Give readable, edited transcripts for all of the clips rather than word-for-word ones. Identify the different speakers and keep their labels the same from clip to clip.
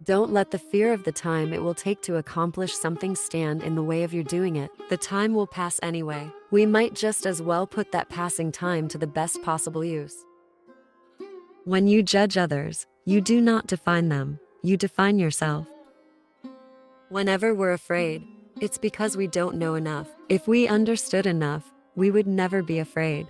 Speaker 1: Don't let the fear of the time it will take to accomplish something stand in the way of your doing it. The time will pass anyway. We might just as well put that passing time to the best possible use. When you judge others, you do not define them, you define yourself. Whenever we're afraid, it's because we don't know enough. If we understood enough, we would never be afraid.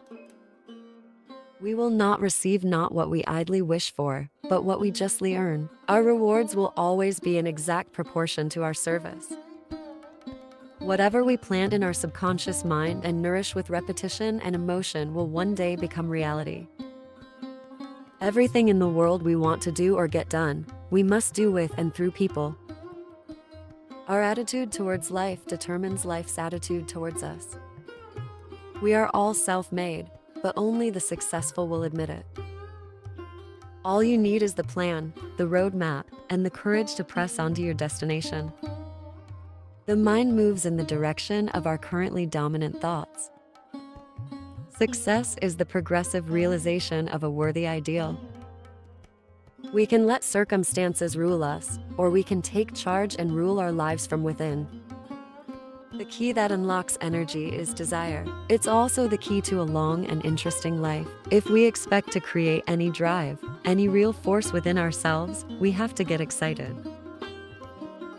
Speaker 1: We will not receive not what we idly wish for, but what we justly earn. Our rewards will always be in exact proportion to our service. Whatever we plant in our subconscious mind and nourish with repetition and emotion will one day become reality. Everything in the world we want to do or get done, we must do with and through people. Our attitude towards life determines life's attitude towards us. We are all self-made, but only the successful will admit it. All you need is the plan, the roadmap, and the courage to press on to your destination. The mind moves in the direction of our currently dominant thoughts. Success is the progressive realization of a worthy ideal. We can let circumstances rule us, or we can take charge and rule our lives from within. The key that unlocks energy is desire. It's also the key to a long and interesting life. If we expect to create any drive, any real force within ourselves, we have to get excited.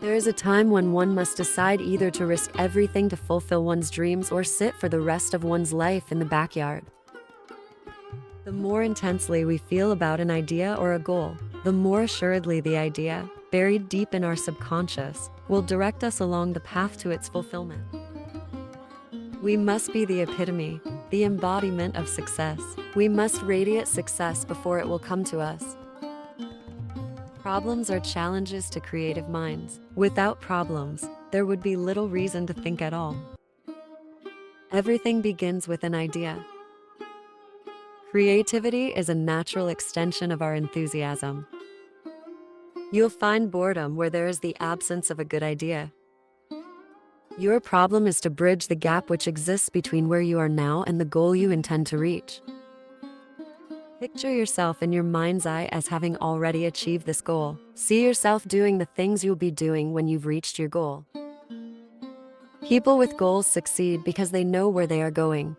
Speaker 1: There is a time when one must decide either to risk everything to fulfill one's dreams or sit for the rest of one's life in the backyard. The more intensely we feel about an idea or a goal, the more assuredly the idea, buried deep in our subconscious, will direct us along the path to its fulfillment. We must be the epitome, the embodiment of success. We must radiate success before it will come to us. Problems are challenges to creative minds. Without problems, there would be little reason to think at all. Everything begins with an idea. Creativity is a natural extension of our enthusiasm. You'll find boredom where there is the absence of a good idea. Your problem is to bridge the gap which exists between where you are now and the goal you intend to reach. Picture yourself in your mind's eye as having already achieved this goal. See yourself doing the things you'll be doing when you've reached your goal. People with goals succeed because they know where they are going.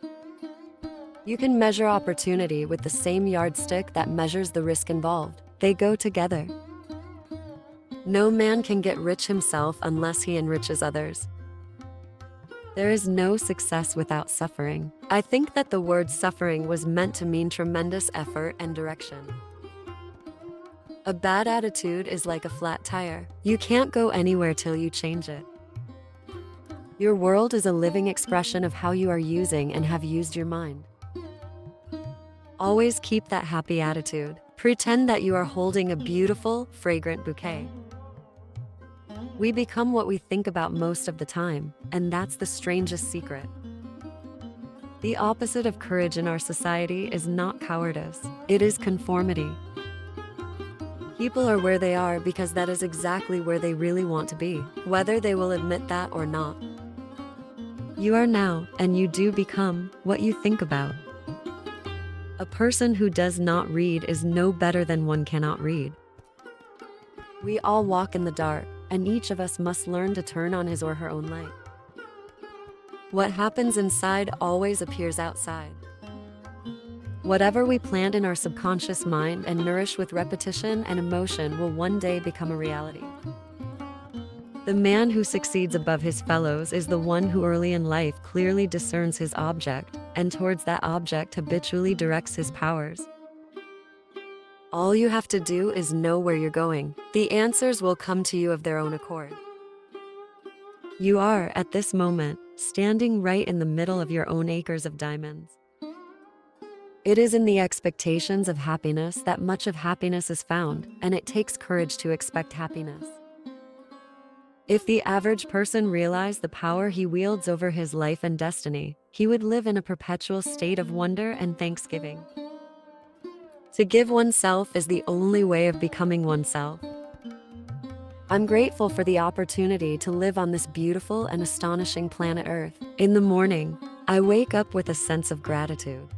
Speaker 1: You can measure opportunity with the same yardstick that measures the risk involved. They go together. No man can get rich himself unless he enriches others. There is no success without suffering. I think that the word suffering was meant to mean tremendous effort and direction. A bad attitude is like a flat tire. You can't go anywhere till you change it. Your world is a living expression of how you are using and have used your mind. Always keep that happy attitude. Pretend that you are holding a beautiful, fragrant bouquet. We become what we think about most of the time, and that's the strangest secret. The opposite of courage in our society is not cowardice, it is conformity. People are where they are because that is exactly where they really want to be, whether they will admit that or not. You are now, and you do become, what you think about. A person who does not read is no better than one cannot read. We all walk in the dark, and each of us must learn to turn on his or her own light. What happens inside always appears outside. Whatever we plant in our subconscious mind and nourish with repetition and emotion will one day become a reality. The man who succeeds above his fellows is the one who early in life clearly discerns his object, and towards that object habitually directs his powers. All you have to do is know where you're going. The answers will come to you of their own accord. You are, at this moment, standing right in the middle of your own acres of diamonds. It is in the expectations of happiness that much of happiness is found, and it takes courage to expect happiness. If the average person realized the power he wields over his life and destiny, he would live in a perpetual state of wonder and thanksgiving. To give oneself is the only way of becoming oneself. I'm grateful for the opportunity to live on this beautiful and astonishing planet Earth. In the morning, I wake up with a sense of gratitude.